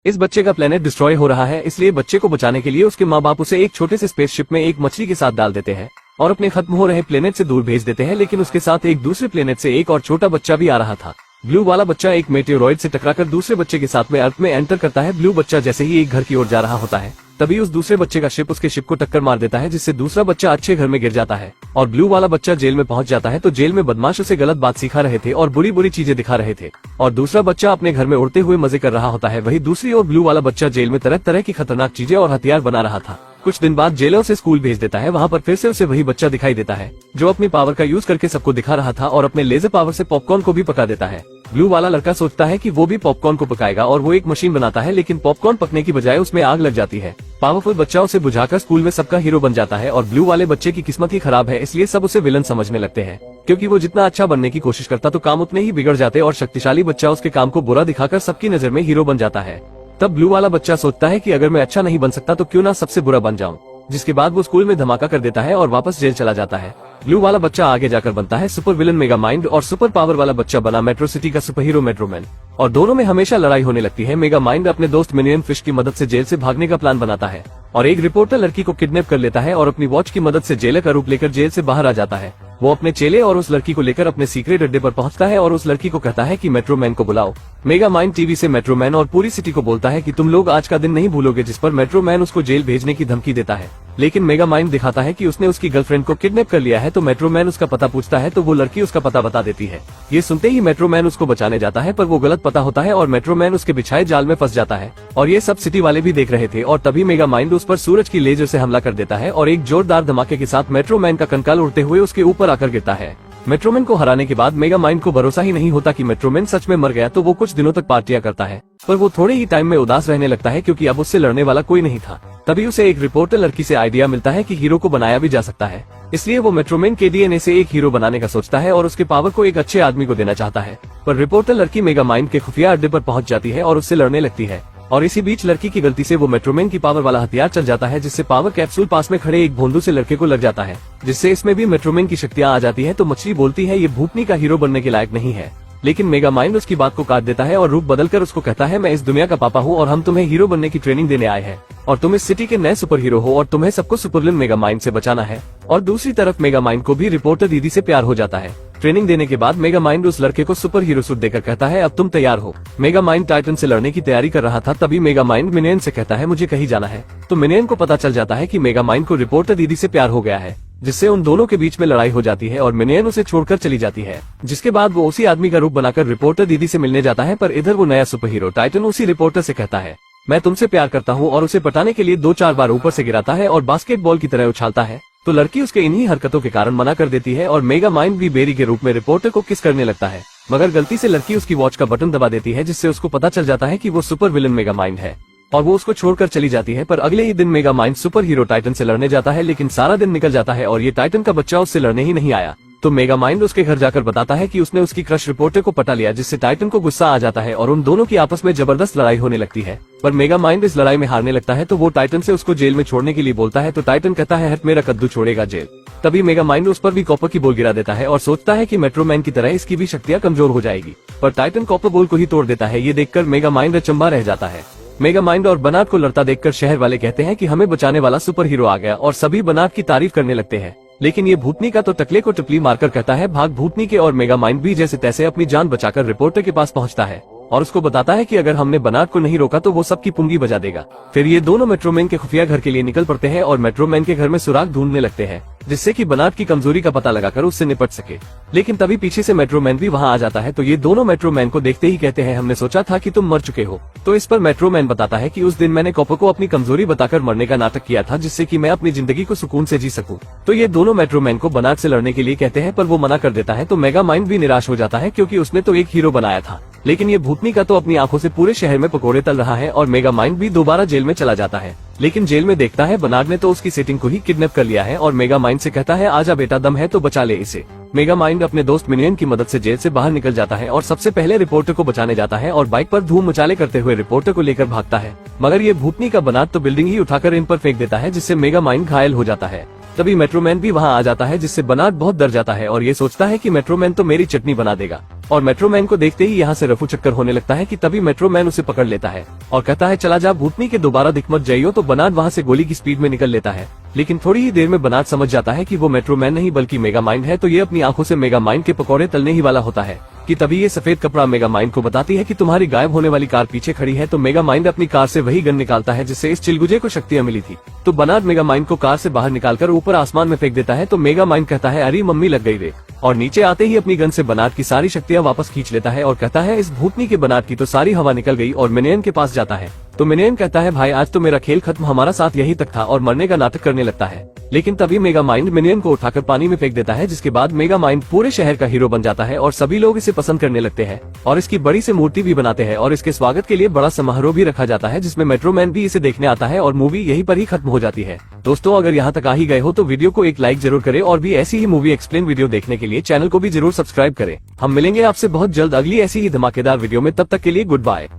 इस बच्चे का प्लेनेट डिस्ट्रॉय हो रहा है, इसलिए बच्चे को बचाने के लिए उसके माँ बाप उसे एक छोटे से स्पेसशिप में एक मछली के साथ डाल देते हैं और अपने खत्म हो रहे प्लेनेट से दूर भेज देते हैं। लेकिन उसके साथ एक दूसरे प्लेनेट से एक और छोटा बच्चा भी आ रहा था। ब्लू वाला बच्चा एक मेटेओरॉइड से टकराकर दूसरे बच्चे के साथ में अर्थ में एंटर करता है। ब्लू बच्चा जैसे ही एक घर की ओर जा रहा होता है, तभी उस दूसरे बच्चे का शिप उसके शिप को टक्कर मार देता है, जिससे दूसरा बच्चा अच्छे घर में गिर जाता है और ब्लू वाला बच्चा जेल में पहुंच जाता है। तो जेल में बदमाश उसे गलत बात सिखा रहे थे और बुरी बुरी चीजें दिखा रहे थे और दूसरा बच्चा अपने घर में उड़ते हुए मजे कर रहा होता है। वही दूसरी ओर ब्लू वाला बच्चा जेल में तरह तरह की खतरनाक चीजें और हथियार बना रहा था। कुछ दिन बाद जेलर उसे स्कूल भेज देता है। वहाँ पर फिर से उसे वही बच्चा दिखाई देता है जो अपनी पावर का यूज करके सबको दिखा रहा था और अपने लेजर पावर से पॉपकॉर्न को भी पका देता है। ब्लू वाला लड़का सोचता है कि वो भी पॉपकॉर्न को पकाएगा और वो एक मशीन बनाता है, लेकिन पॉपकॉर्न पकने की बजाय उसमें आग लग जाती है। पावरफुल बच्चा उसे बुझाकर स्कूल में सबका हीरो बन जाता है और ब्लू वाले बच्चे की किस्मत ही खराब है, इसलिए सब उसे विलन समझने लगते हैं, क्योंकि वो जितना अच्छा बनने की कोशिश करता तो काम उतने ही बिगड़ जाते और शक्तिशाली बच्चा उसके काम को बुरा दिखाकर सबकी नजर में हीरो बन जाता है। तब ब्लू वाला बच्चा सोचता है कि अगर मैं अच्छा नहीं बन सकता तो क्यों ना सबसे बुरा बन जाऊं, जिसके बाद वो स्कूल में धमाका कर देता है और वापस जेल चला जाता है। ब्लू वाला बच्चा आगे जाकर बनता है सुपर विलन मेगा माइंड और सुपर पावर वाला बच्चा बना मेट्रो सिटी का सुपर हीरो मेट्रोमैन और दोनों में हमेशा लड़ाई होने लगती है। मेगा माइंड अपने दोस्त मिनियन फिश की मदद से जेल से भागने का प्लान बनाता है और एक रिपोर्टर लड़की को किडनैप कर लेता है और अपनी वॉच की मदद से जेलर का रूप लेकर जेल से बाहर आ जाता है। वो अपने चेले और उस लड़की को लेकर अपने सीक्रेट अड्डे पर पहुंचता है और उस लड़की को कहता है कि मेट्रोमैन को बुलाओ। मेगा माइंड टीवी से मेट्रोमैन और पूरी सिटी को बोलता है कि तुम लोग आज का दिन नहीं भूलोगे जिस पर मेट्रोमैन उसको जेल भेजने की धमकी देता है। लेकिन मेगा माइंड दिखाता है कि उसने उसकी गर्लफ्रेंड को किडनैप कर लिया है। तो मेट्रोमैन उसका पता पूछता है तो वो लड़की उसका पता बता देती है। ये सुनते ही मेट्रोमैन उसको बचाने जाता है, पर वो गलत पता होता है और मेट्रोमैन उसके बिछाए जाल में फंस जाता है और ये सब सिटी वाले भी देख रहे थे। और तभी मेगा माइंड उस पर सूरज की लेजर से हमला कर देता है और एक जोरदार धमाके के साथ मेट्रोमैन का कंकाल उड़ते हुए उसके ऊपर आकर गिरता है। मेट्रोमैन को हराने के बाद मेगा माइंड को भरोसा ही नहीं होता कि मेट्रोमैन सच में मर गया। तो वो कुछ दिनों तक पार्टियां करता है, पर वो थोड़े ही टाइम में उदास रहने लगता है क्योंकि अब उससे लड़ने वाला कोई नहीं था। तभी उसे एक रिपोर्टर लड़की से आइडिया मिलता है कि हीरो को बनाया भी जा सकता है, इसलिए वो मेट्रोमैन के डीएनए से एक हीरो बनाने का सोचता है और उसके पावर को एक अच्छे आदमी को देना चाहता है। पर रिपोर्टर लड़की मेगा माइंड के खुफिया अड्डे पर पहुंच जाती है और उससे लड़ने लगती है और इसी बीच लड़की की गलती से वो मेट्रोमैन की पावर वाला हथियार चल जाता है, जिससे पावर कैप्सूल पास में खड़े एक भोंदू से लड़के को लग जाता है, जिससे इसमें भी मेट्रोमैन की शक्तियां आ जाती है। तो मछली बोलती है ये भूतनी का हीरो बनने के लायक नहीं है, लेकिन मेगा माइंड उसकी बात को काट देता है और रूप बदलकर उसको कहता है मैं इस दुनिया का पापा हूँ और हम तुम्हें हीरो बनने की ट्रेनिंग देने आए हैं और तुम इस सिटी के नए सुपर हीरो हो और तुम्हें सबको सुपरविलन मेगा माइंड से बचाना है। और दूसरी तरफ मेगा माइंड को भी रिपोर्टर दीदी से प्यार हो जाता है। ट्रेनिंग देने के बाद मेगा माइंड उस लड़के को सुपर हीरो सूट देकर कहता है अब तुम तैयार हो। मेगा माइंड टाइटन से लड़ने की तैयारी कर रहा था, तभी मेगा माइंड मिनियन से कहता है मुझे कहीं जाना है। तो मिनियन को पता चल जाता है कि मेगा माइंड को रिपोर्टर दीदी से प्यार हो गया है, जिससे उन दोनों के बीच में लड़ाई हो जाती है और मिनियन उसे छोड़कर चली जाती है। जिसके बाद वो उसी आदमी का रूप बनाकर रिपोर्टर दीदी से मिलने जाता है, पर इधर वो नया सुपर हीरो टाइटन उसी रिपोर्टर से कहता है मैं तुमसे प्यार करता हूँ और उसे पटाने के लिए 2-4 बार ऊपर से गिराता है और बास्केटबॉल की तरह उछालता है। तो लड़की उसके इन्हीं हरकतों के कारण मना कर देती है और मेगा माइंड भी बेरी के रूप में रिपोर्टर को किस करने लगता है, मगर गलती से लड़की उसकी वॉच का बटन दबा देती है, जिससे उसको पता चल जाता है कि वो सुपर विलन मेगा माइंड है और वो उसको छोड़कर चली जाती है। पर अगले ही दिन mega mind super hero Titan से लड़ने जाता है, लेकिन सारा दिन निकल जाता है और ये टाइटन का बच्चा उससे लड़ने ही नहीं आया। तो मेगा माइंड उसके घर जाकर बताता है कि उसने उसकी क्रश रिपोर्टर को पटा लिया, जिससे टाइटन को गुस्सा आ जाता है और उन दोनों की आपस में जबरदस्त लड़ाई होने लगती है। पर मेगा माइंड इस लड़ाई में हारने लगता है, तो वो टाइटन से उसको जेल में छोड़ने के लिए बोलता है। तो टाइटन कहता है हट मेरा कद्दू छोड़ेगा जेल। तभी मेगा माइंड उस पर भी कॉपर की बॉल गिरा देता है और सोचता है कि मेट्रोमैन की तरह इसकी भी शक्तियां कमजोर हो जाएगी, पर टाइटन कॉपर बॉल को ही तोड़ देता है। ये देखकर मेगा माइंड अचंभा रह जाता है। मेगा माइंड और बनाट को लड़ता देखकर शहर वाले कहते हैं कि हमें बचाने वाला सुपर हीरो आ गया और सभी बनाट की तारीफ करने लगते हैं। लेकिन ये भूतनी का तो टकले को टपली मारकर कहता है भाग भूतनी के, और मेगा माइंड भी जैसे तैसे अपनी जान बचाकर रिपोर्टर के पास पहुंचता है और उसको बताता है कि अगर हमने बनाट को नहीं रोका तो वो सबकी पुंगी बजा देगा। फिर ये दोनों मेट्रोमैन के खुफिया घर के लिए निकल पड़ते हैं और मेट्रोमैन के घर में सुराग ढूंढने लगते हैं, जिससे कि बनाट की कमजोरी का पता लगाकर उससे निपट सके। लेकिन तभी पीछे से मेट्रोमैन भी वहां आ जाता है। तो ये दोनों मेट्रोमैन को देखते ही कहते हैं हमने सोचा था कि तुम मर चुके हो। तो इस पर मेट्रोमैन बताता है कि उस दिन मैंने कॉपर को अपनी कमजोरी बताकर मरने का नाटक किया था, जिससे कि मैं अपनी जिंदगी को सुकून से जी सकूं। तो ये दोनों मेट्रोमैन को बनाट से लड़ने के लिए कहते हैं, पर वो मना कर देता है। तो मेगा माइंड भी निराश हो जाता है, क्योंकि उसने तो एक हीरो बनाया था, लेकिन ये भूतनी का तो अपनी आंखों से पूरे शहर में पकोड़े तल रहा है। और मेगा माइंड भी दोबारा जेल में चला जाता है, लेकिन जेल में देखता है बनाट ने तो उसकी सेटिंग को ही किडनैप कर लिया है और मेगा माइंड से कहता है आजा बेटा, दम है तो बचा ले इसे। मेगा माइंड अपने दोस्त मिनियन की मदद से जेल से बाहर निकल जाता है और सबसे पहले रिपोर्टर को बचाने जाता है और बाइक पर धूम मचाले करते हुए रिपोर्टर को लेकर भागता है, मगर ये भूतनी का बनाट तो बिल्डिंग ही उठाकर इन पर फेंक देता है, जिससे मेगा माइंड घायल हो जाता है। तभी मेट्रोमैन भी वहां आ जाता है, जिससे बनाट बहुत डर जाता है और ये सोचता है कि मेट्रोमैन तो मेरी चटनी बना देगा। और मेट्रोमैन को देखते ही यहाँ से रफू चक्कर होने लगता है कि तभी मेट्रोमैन उसे पकड़ लेता है और कहता है चला जा भूतनी के दोबारा दिख मत जाइयो। तो बनाट वहाँ से गोली की स्पीड में निकल लेता है, लेकिन थोड़ी ही देर में बनाट समझ जाता है कि वो मेट्रोमैन नहीं बल्कि मेगा माइंड है। तो ये अपनी आंखों से मेगा माइंड के पकौड़े तलने ही वाला होता है कि तभी ये सफेद कपड़ा मेगा माइंड को बताती है कि तुम्हारी गायब होने वाली कार पीछे खड़ी है। तो मेगा माइंड अपनी कार से वही गन निकालता है जिससे इस चिलगुजे को शक्तियां मिली थी। तो बनाट मेगा माइंड को कार से बाहर निकालकर ऊपर आसमान में फेंक देता है। तो मेगा माइंड कहता है अरे मम्मी लग गई रे, और नीचे आते ही अपनी गन से बनाट की सारी शक्तियां वापस खींच लेता है और कहता है इस भूतनी के बनाट की तो सारी हवा निकल गई। और मिनियन के पास जाता है तो मिनियन कहता है भाई आज तो मेरा खेल खत्म, हमारा साथ यही तक था, और मरने का नाटक करने लगता है। लेकिन तभी मेगा माइंड मिनियन को उठाकर पानी में फेंक देता है, जिसके बाद मेगा माइंड पूरे शहर का हीरो बन जाता है और सभी लोग इसे पसंद करने लगते हैं और इसकी बड़ी सी मूर्ति भी बनाते हैं और इसके स्वागत के लिए बड़ा समारोह भी रखा जाता है जिसमें मेट्रोमैन भी इसे देखने आता है और मूवी यहीं पर ही खत्म हो जाती है। दोस्तों अगर यहाँ तक आ ही गए हो तो वीडियो को एक लाइक जरूर करें और भी ऐसी ही मूवी एक्सप्लेन वीडियो देखने के लिए चैनल को भी जरूर सब्सक्राइब करें। हम मिलेंगे आपसे बहुत जल्द अगली ऐसी ही धमाकेदार वीडियो में, तब तक के लिए गुड बाय।